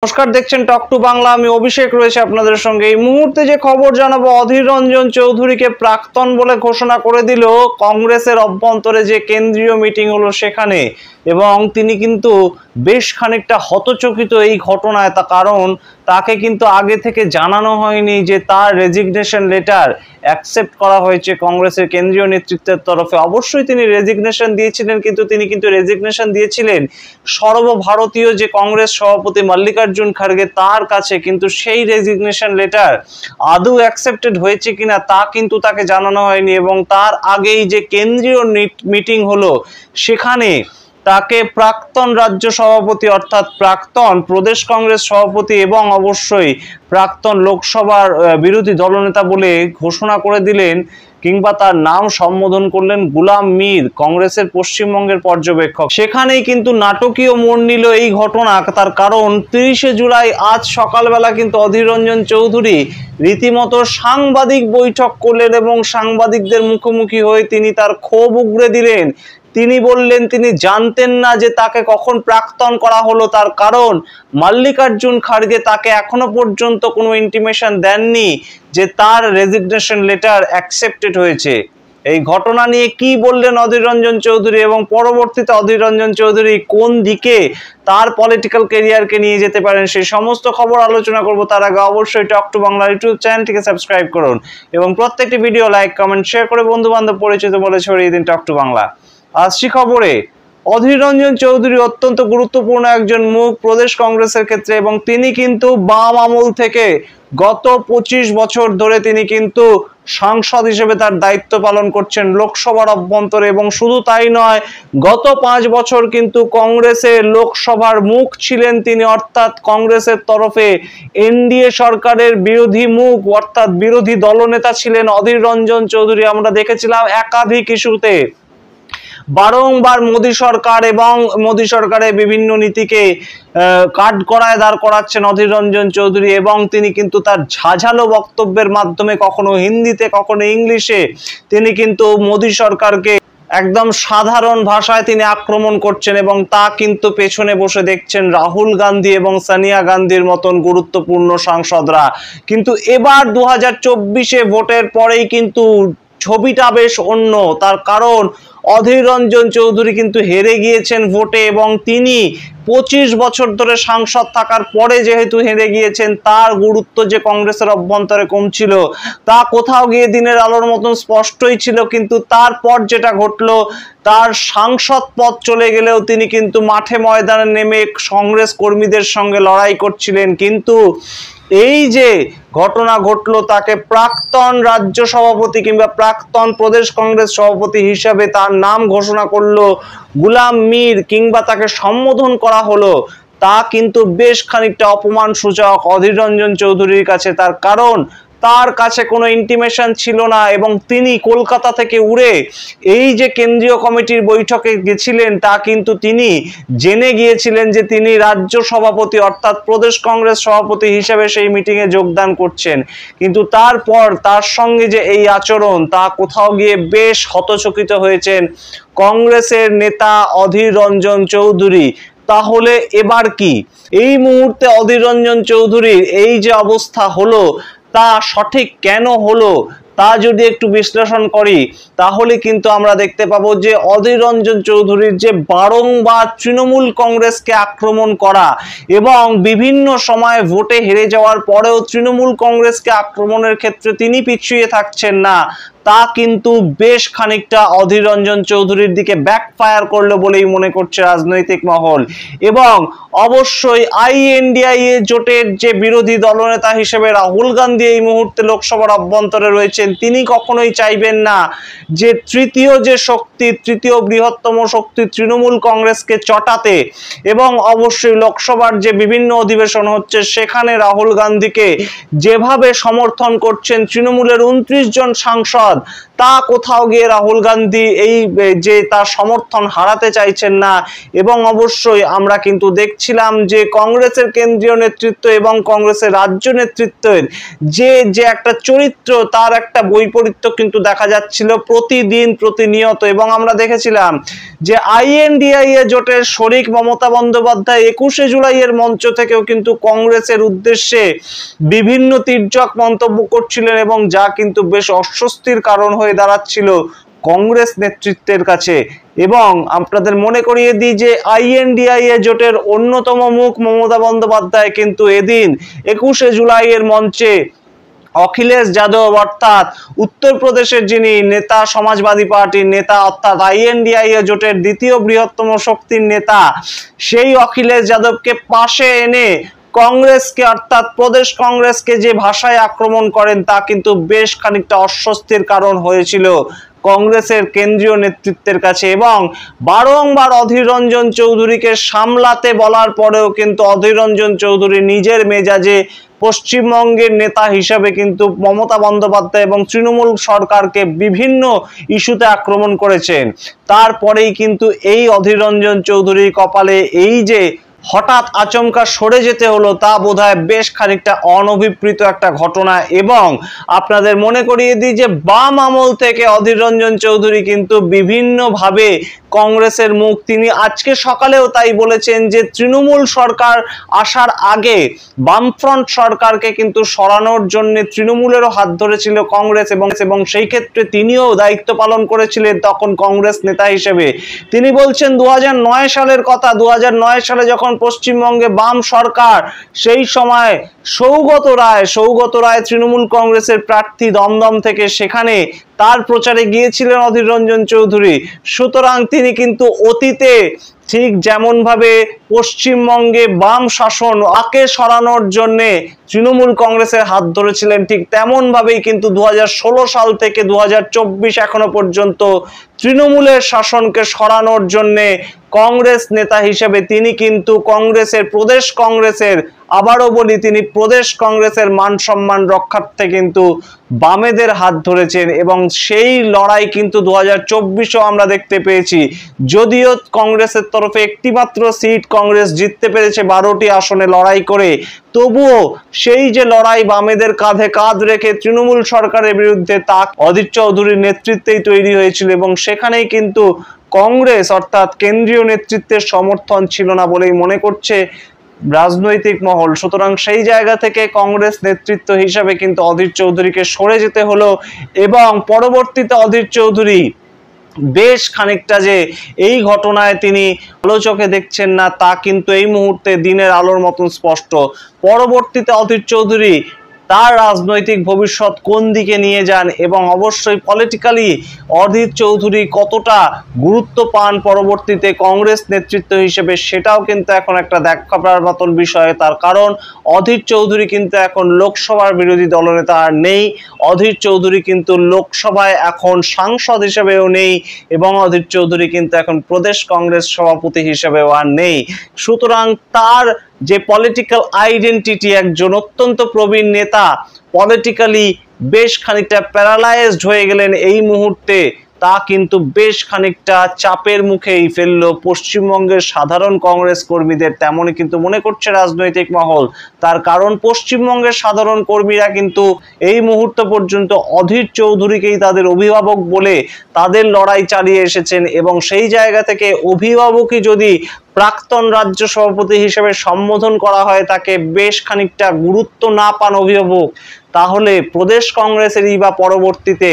নমস্কার, দেখছেন talk to Bangla. আমি অভিষেক রয়েছে আপনাদের সঙ্গে। এই মুহূর্তে যে খবর জানাবো, অধীর রঞ্জন চৌধুরীকে প্রাক্তন বলে ঘোষণা করে দিল কংগ্রেসের অভ্যন্তরে যে কেন্দ্রীয় মিটিং হলো সেখানে, এবং তিনি কিন্তু বেশ খানিকটা হতচকিত এই ঘটনায়। কারণ তাকে কিন্তু আগে থেকে জানানো হয়নি যে তার রেজিগনেশন লেটার অ্যাকসেপ্ট করা হয়েছে কংগ্রেসের কেন্দ্রীয় নেতৃত্বের তরফে। অবশ্যই তিনি রেজিগনেশন দিয়েছিলেন, কিন্তু তিনি রেজিগনেশন দিয়েছিলেন সর্বভারতীয় যে কংগ্রেস সভাপতি মল্লিকার্জুন খাড়গে তার কাছে। কিন্তু সেই রেজিগনেশন লেটার আদৌ অ্যাকসেপ্টেড হয়েছে কিনা তা কিন্তু তাকে জানানো হয়নি, এবং তার আগেই যে কেন্দ্রীয় মিটিং হলো সেখানে তাকে প্রাক্তন রাজ্য সভাপতি অর্থাৎ প্রাক্তন প্রদেশ কংগ্রেস সভাপতি এবং অবশ্যই প্রাক্তন লোকসভার বিরোধী দলনেতা বলে ঘোষণা করে দিলেন, কিংবা তার নাম সম্বোধন করলেন গুলাম মীর, কংগ্রেসের পশ্চিমবঙ্গের পর্যবেক্ষক। সেখানেই কিন্তু নাটকীয় মোড় নিল এই ঘটনা। তার কারণ 30শে জুলাই আজ সকালবেলা কিন্তু অধীর রঞ্জন চৌধুরী রীতিমতো সাংবাদিক বৈঠক করলেন, এবং সাংবাদিকদের মুখোমুখি হয়ে তিনি তার ক্ষোভ উগরে দিলেন। তিনি বললেন তিনি জানতেন না যে তাকে কখন প্রাক্তন করা হলো, তার কারণ মল্লিকার্জুন খাড়গে তাকে এখনো পর্যন্ত কোনো ইন্টিমেশন দেননি যে তার রেজিগনেশন লেটার অ্যাকসেপ্টেড হয়েছে। এই ঘটনা নিয়ে কি বললেন অধীর রঞ্জন চৌধুরী, এবং পরবর্তীতে অধীর রঞ্জন চৌধুরী কোন দিকে তার পলিটিক্যাল ক্যারিয়ারকে নিয়ে যেতে পারেন, সেই সমস্ত খবর আলোচনা করব। তার আগে অবশ্যই টক টু বাংলা ইউটিউব চ্যানেলটিকে সাবস্ক্রাইব করুন, এবং প্রত্যেকটি ভিডিও লাইক, কমেন্ট, শেয়ার করে বন্ধু বান্ধব পরিচিত বলে ছড়িয়ে দিন টক টু বাংলা। আসছি খবরে। অধীর রঞ্জন চৌধুরী অত্যন্ত গুরুত্বপূর্ণ একজন মুখ প্রদেশ কংগ্রেসের ক্ষেত্রে, এবং তিনি কিন্তু বাম আমল থেকে গত 25 বছর ধরে তিনি কিন্তু সাংসদ হিসেবে তার দায়িত্ব পালন করছেন লোকসভার অভ্যন্তরে। এবং শুধু তাই নয়, গত 5 বছর কিন্তু কংগ্রেসের লোকসভার মুখ ছিলেন তিনি, অর্থাৎ কংগ্রেসের তরফে এনডিএ সরকারের বিরোধী মুখ অর্থাৎ বিরোধী দলনেতা ছিলেন অধীর রঞ্জন চৌধুরী। আমরা দেখেছিলাম একাধিক ইস্যুতে বারংবার মোদী সরকার এবং মোদী সরকারের বিভিন্ন নীতিকে কাঠগড়ায় দাঁড় করাচ্ছেন অধীর রঞ্জন চৌধুরী, এবং তিনি কিন্তু তার ঝাঝালো বক্তব্যের মাধ্যমে কখনো হিন্দিতে কখনো ইংলিশে তিনি কিন্তু মোদী সরকারকে একদম সাধারণ ভাষায় তিনি আক্রমণ করছেন, এবং তা কিন্তু পেছনে বসে দেখছেন রাহুল গান্ধী এবং সোনিয়া গান্ধীর মতন গুরুত্বপূর্ণ সাংসদরা। কিন্তু এবার 2024-এ ভোটের পরেই কিন্তু ছবিটা বেশ অন্য। তার কারণ অধীর রঞ্জন চৌধুরী কিন্তু হেরে গিয়েছেন ভোটে, এবং তিনি 25 বছর ধরে সাংসদ থাকার পরে যেহেতু হেরে গিয়েছেন, তার গুরুত্ব যে কংগ্রেসের অভ্যন্তরে কমছিল তা কোথাও গিয়ে দিনের আলোর মতন স্পষ্টই ছিল। কিন্তু তারপর যেটা ঘটলো, তার সাংসদ পদ চলে গেলেও তিনি কিন্তু মাঠে ময়দানে নেমে কংগ্রেস কর্মীদের সঙ্গে লড়াই করছিলেন। কিন্তু এই যে ঘটনা ঘটলো, তাকে প্রাক্তন রাজ্য সভাপতি কিংবা প্রাক্তন প্রদেশ কংগ্রেস সভাপতি হিসাবে তার নাম ঘোষণা করলো গুলাম মীর, কিংবা তাকে সম্বোধন করা হলো, তা কিন্তু বেশ খানিকটা অপমান সূচক অধীর রঞ্জন চৌধুরীর কাছে। তার কারণ তার কাছে কোনো ইন্টিমেশন ছিল না, এবং তিনি কলকাতা থেকে উড়ে এই যে কেন্দ্রীয় কমিটির বৈঠকে গেছিলেন তা কিন্তু তিনি জেনে গিয়েছিলেন যে তিনি রাজ্য সভাপতি অর্থাৎ প্রদেশ কংগ্রেস সভাপতি হিসেবে সেই মিটিংয়ে যোগদান করছেন। কিন্তু তারপর তার সঙ্গে যে এই আচরণ, তা কোথাও গিয়ে বেশ হতচকিত হয়েছেন কংগ্রেসের নেতা অধীর রঞ্জন চৌধুরী। তাহলে এবার কি? এই মুহূর্তে অধীর রঞ্জন চৌধুরীর এই যে অবস্থা হলো, তা সঠিক কেন হলো তা যদি একটু বিশ্লেষণ করি, তাহলে কিন্তু আমরা দেখতে পাবো যে অধীর রঞ্জন চৌধুরীর যে বারংবার তৃণমূল কংগ্রেসকে আক্রমণ করা, এবং বিভিন্ন সময় ভোটে হেরে যাওয়ার পরেও তৃণমূল কংগ্রেসকে আক্রমণের ক্ষেত্রে তিনি পিছিয়ে থাকছেন না, তা কিন্তু বেশ খানিকটা অধীর রঞ্জন চৌধুরীর দিকে ব্যাকফায়ার করলো বলেই মনে করছে রাজনৈতিক মহল। এবং অবশ্যই আইএনডিআইএ জোটের যে বিরোধী দলনেতা হিসেবে রাহুল গান্ধী এই মুহূর্তে লোকসভার অভ্যন্তরে রয়েছেন, তিনি কখনোই চাইবেন না যে তৃতীয় যে শক্তি, তৃতীয় বৃহত্তম শক্তি তৃণমূল কংগ্রেসকে চটাতে, এবং অবশ্যই লোকসভার যে বিভিন্ন অধিবেশন হচ্ছে সেখানে রাহুল গান্ধীকে যেভাবে সমর্থন করছেন তৃণমূলের 29 জন সাংসদ, তা কোথাও গিয়ে রাহুল গান্ধী এই যে তার সমর্থন হারাতে চাইছেন না। এবং অবশ্যই আমরা কিন্তু দেখছিলাম যে কংগ্রেসের কেন্দ্রীয় নেতৃত্ব এবং কংগ্রেসের রাজ্য নেতৃত্বের যে একটা চরিত্র, তার একটা বৈপরীত্য কিন্তু দেখা যাচ্ছিল প্রতিদিন প্রতিনিয়ত। এবং আমরা দেখেছিলাম যে INDIA জোটের শরিক মমতা বন্দ্যোপাধ্যায় 21শে জুলাইয়ের মঞ্চ থেকেও কিন্তু কংগ্রেসের উদ্দেশ্যে বিভিন্ন তির্যক মন্তব্য করছিলেন, এবং যা কিন্তু বেশ অস্বস্তির কারণ হয়ে দাঁড়াচ্ছিল কংগ্রেস নেতৃত্বের কাছে। এবং আপনাদের মনে করিয়ে দিই যে INDIA জোটের অন্যতম মুখ মমতা বন্দ্যোপাধ্যায় কিন্তু এদিন 21শে জুলাইয়ের মঞ্চে অখিলেশ যাদব অর্থাৎ উত্তরপ্রদেশের যিনি নেতা, সমাজবাদী পার্টির নেতা, অর্থাৎ INDIA জোটের দ্বিতীয় বৃহত্তম শক্তির নেতা, সেই অখিলেশ যাদবকে পাশে এনে কংগ্রেসকে অর্থাৎ প্রদেশ কংগ্রেসকে যে ভাষায় আক্রমণ করেন তা কিন্তু বেশ খানিকটা অস্বস্তির কারণ হয়েছিল কংগ্রেসের কেন্দ্রীয় নেতৃত্বের কাছে। এবং বারংবার অধীর রঞ্জন চৌধুরীকে সামলাতে বলার পরেও কিন্তু অধীর রঞ্জন চৌধুরী নিজের মেজাজে পশ্চিমবঙ্গের নেতা হিসাবে কিন্তু মমতা বন্দ্যোপাধ্যায় এবং তৃণমূল সরকারকে বিভিন্ন ইস্যুতে আক্রমণ করেছেন। তারপরেই কিন্তু এই অধীর রঞ্জন চৌধুরীর কপালে এই যে হঠাৎ আচমকা সরে যেতে হলো, তা বোধহয় বেশ খানিকটা অনভিপ্রেত একটা ঘটনা। এবং আপনাদের মনে করিয়ে দিই যে বাম আমল থেকে অধীর রঞ্জন চৌধুরী কিন্তু বিভিন্নভাবে কংগ্রেসের মুখ। তিনি আজকে সকালেও তাই বলেছেন যে তৃণমূল সরকার আসার আগে বামফ্রন্ট সরকারকে কিন্তু সরানোর জন্য তৃণমূলেরও হাত ধরেছিল কংগ্রেস, এবং সেই ক্ষেত্রে তিনিও দায়িত্ব পালন করেছিলেন তখন কংগ্রেস নেতা হিসেবে। তিনি বলছেন 2009 সালের কথা। 2009 সালে যখন পশ্চিমবঙ্গে বাম সরকার, সেই সময় সৌগত রায় তৃণমূল কংগ্রেসের প্রার্থী দমদম থেকে, সেখানে তার প্রচারে গিয়েছিলেন অধীর রঞ্জন চৌধুরী। সুতরাং তিনি কিন্তু অতীতে ঠিক যেমন ভাবে পশ্চিমবঙ্গে বাম শাসন আকে সরানোর জন্য তৃণমূল কংগ্রেসের হাত ধরেছিলেন, ঠিক তেমন ভাবেই কিন্তু 2016 সাল থেকে 2024 এখনো পর্যন্ত তৃণমূলের শাসনকে সরানোর জন্য কংগ্রেস নেতা হিসেবে তিনি কিন্তু কংগ্রেসের প্রদেশ কংগ্রেসের, আবারও বলি, তিনি প্রদেশ কংগ্রেসের মান সম্মান রক্ষার্থে কিন্তু বামেদের হাত ধরেছেন। এবং সেই লড়াই কিন্তু 2024-ও আমরা দেখতে পেয়েছি। যদিও কংগ্রেসের তরফে একটিমাত্র সিট কংগ্রেস জিততে পেরেছে 12টি আসনে লড়াই করে, তবুও সেই যে লড়াই বামেদের কাঁধে কাঁধ রেখে তৃণমূল সরকারের বিরুদ্ধে, তা অধীর চৌধুরীর নেতৃত্বেই তৈরি হয়েছিল। এবং সেখানেই কিন্তু কংগ্রেস অর্থাৎ কেন্দ্রীয় নেতৃত্বের সমর্থন ছিল না বলেই মনে করছে রাজনৈতিক মহল। সুতরাং সেই জায়গা থেকে কংগ্রেস নেতৃত্ব হিসাবে কিন্তু অধীর চৌধুরীকে সরে যেতে হলো। এবং পরবর্তীতে অধীর চৌধুরী বেশ খানিকটা যে এই ঘটনায় তিনি আলো চোখে দেখছেন না, তা কিন্তু এই মুহূর্তে দিনের আলোর মতন স্পষ্ট। পরবর্তীতে অধীর চৌধুরী তার রাজনৈতিক ভবিষ্যৎ কোন দিকে নিয়ে যান এবং অবশ্যই পলিটিক্যালি অধীর চৌধুরী কতটা গুরুত্ব পান পরবর্তীতে কংগ্রেস নেতৃত্ব হিসেবে, সেটাও কিন্তু এখন একটা দেখার মতন বিষয়। তার কারণ অধীর চৌধুরী কিন্তু এখন লোকসভার বিরোধী দলনেতা আর নেই, অধীর চৌধুরী কিন্তু লোকসভায় এখন সাংসদ হিসেবেও নেই, এবং অধীর চৌধুরী কিন্তু এখন প্রদেশ কংগ্রেস সভাপতি হিসেবেও আর নেই। সুতরাং তার যে পলিটিক্যাল আইডেন্টিটি, একজন অত্যন্ত প্রবীণ নেতা, পলিটিক্যালি বেশ খানিকটা প্যারালাইজড হয়ে গেলেন এই মুহূর্তে, তা কিন্তু বেশ খানিকটা চাপের মুখেই ফেললো পশ্চিমবঙ্গের সাধারণ কংগ্রেস কর্মীদের, তেমনই কিন্তু মনে করছে রাজনৈতিক মহল। তার কারণ পশ্চিমবঙ্গের সাধারণ কর্মীরা কিন্তু এই মুহূর্ত পর্যন্ত অধীর চৌধুরীকেই তাদের অভিভাবক বলে তাদের লড়াই চালিয়ে এসেছেন, এবং সেই জায়গা থেকে অভিভাবকই যদি প্রাক্তন রাজ্য সভাপতি হিসেবে সম্বোধন করা হয়, তাকে বেশ খানিকটা গুরুত্ব না পান অভিভাবক, তাহলে প্রদেশ কংগ্রেসেরই বা পরবর্তীতে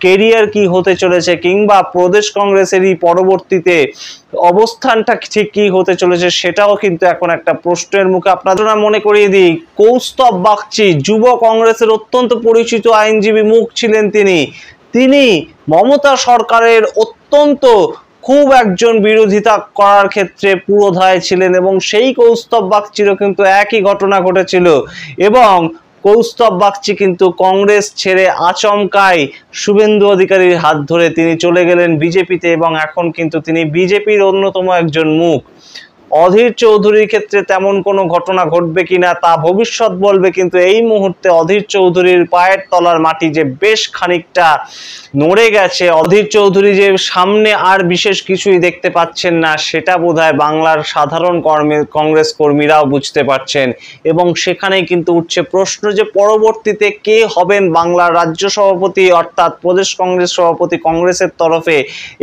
কেরিয়ার কি হতে চলেছে, কিংবা প্রদেশ কংগ্রেসেরই পরবর্তীতে অবস্থানটা ঠিক কি হতে চলেছে, সেটাও কিন্তু এখন একটা প্রশ্নের মুখে। আপনাদের মনে করিয়ে দিই, কৌস্তব বাগচি যুব কংগ্রেসের অত্যন্ত পরিচিত আইনজীবী মুখ ছিলেন তিনি মমতা সরকারের অত্যন্ত খুব একজন বিরোধিতা করার ক্ষেত্রে পুরোধায় ছিলেন, এবং সেই কৌস্তব বাগচিরও কিন্তু একই ঘটনা ঘটেছিল। এবং কৌস্তব বাগচি কিন্তু কংগ্রেস ছেড়ে আচমকায় শুভেন্দু অধিকারীর হাত ধরে তিনি চলে গেলেন বিজেপিতে, এবং এখন কিন্তু তিনি বিজেপির অন্যতম একজন মুখ। অধীর চৌধুরীর ক্ষেত্রে তেমন কোনো ঘটনা ঘটবে কিনা তা ভবিষ্যৎ বলবে, কিন্তু এই মুহূর্তে অধীর চৌধুরীর পায়ের তলার মাটি যে বেশ খানিকটা নড়ে গেছে, অধীর চৌধুরী যে সামনে আর বিশেষ কিছুই দেখতে পাচ্ছেন না সেটা বোধহয় বাংলার সাধারণ কংগ্রেস কর্মীরাও বুঝতে পারছেন। এবং সেখানেই কিন্তু উঠছে প্রশ্ন যে পরবর্তীতে কে হবেন বাংলার রাজ্য সভাপতি, অর্থাৎ প্রদেশ কংগ্রেস সভাপতি কংগ্রেসের তরফে,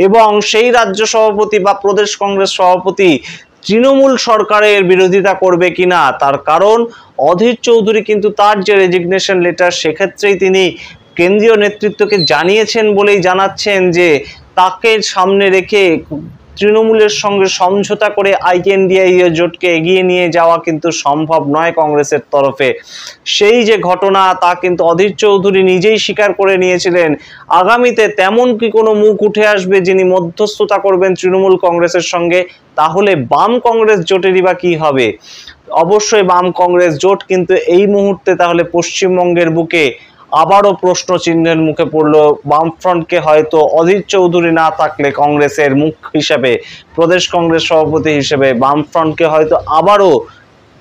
এবং সেই রাজ্য সভাপতি বা প্রদেশ কংগ্রেস সভাপতি তৃণমূল সরকারের বিরোধিতা করবে কিনা। তার কারণ অধীর চৌধুরী কিন্তু তার যে রেজিগনেশন লেটার সেক্ষেত্রেই তিনি কেন্দ্রীয় নেতৃত্বকে জানিয়েছেন বলেই জানাচ্ছেন যে তাকে সামনে রেখে তৃণমূলের সঙ্গে সমঝোতা করে আইএনডিআই জোটকে এগিয়ে নিয়ে যাওয়া কিন্তু সম্ভব নয় কংগ্রেসের তরফে। সেই যে ঘটনা তা কিন্তু অধীর চৌধুরী নিজেই স্বীকার করে নিয়েছিলেন। আগামীতে তেমন কি কোনো মুখ উঠে আসবে যিনি মধ্যস্থতা করবেন তৃণমূল কংগ্রেসের সঙ্গে, তাহলে বাম কংগ্রেস জোটেরই বা কি হবে? অবশ্যই বাম কংগ্রেস জোট কিন্তু এই মুহূর্তে তাহলে পশ্চিমবঙ্গের বুকে আবারও প্রশ্ন চিহ্নের মুখে পড়লো। বামফ্রন্টকে হয়তো অধীর চৌধুরী না থাকলে কংগ্রেসের মুখ হিসাবে, প্রদেশ কংগ্রেস সভাপতি হিসেবে বামফ্রন্টকে হয়তো আবারও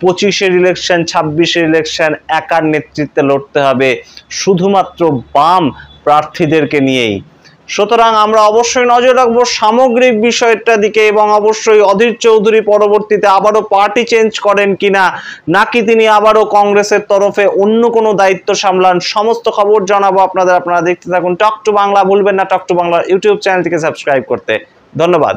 25-এর ইলেকশন 26-এর ইলেকশন একার নেতৃত্বে লড়তে হবে শুধুমাত্র বাম প্রার্থীদেরকে নিয়েই। সুতরাং আমরা অবশ্যই নজর রাখবো সামগ্রিক বিষয়টার দিকে, এবং অবশ্যই অধীর চৌধুরী পরবর্তীতে আবারও পার্টি চেঞ্জ করেন কিনা, নাকি তিনি আবারও কংগ্রেসের তরফে অন্য কোনো দায়িত্ব সামলান, সমস্ত খবর জানাবো আপনারা দেখতে থাকুন টক টু বাংলা। ভুলবেন না টক টু বাংলার ইউটিউব চ্যানেলটিকে সাবস্ক্রাইব করতে। ধন্যবাদ।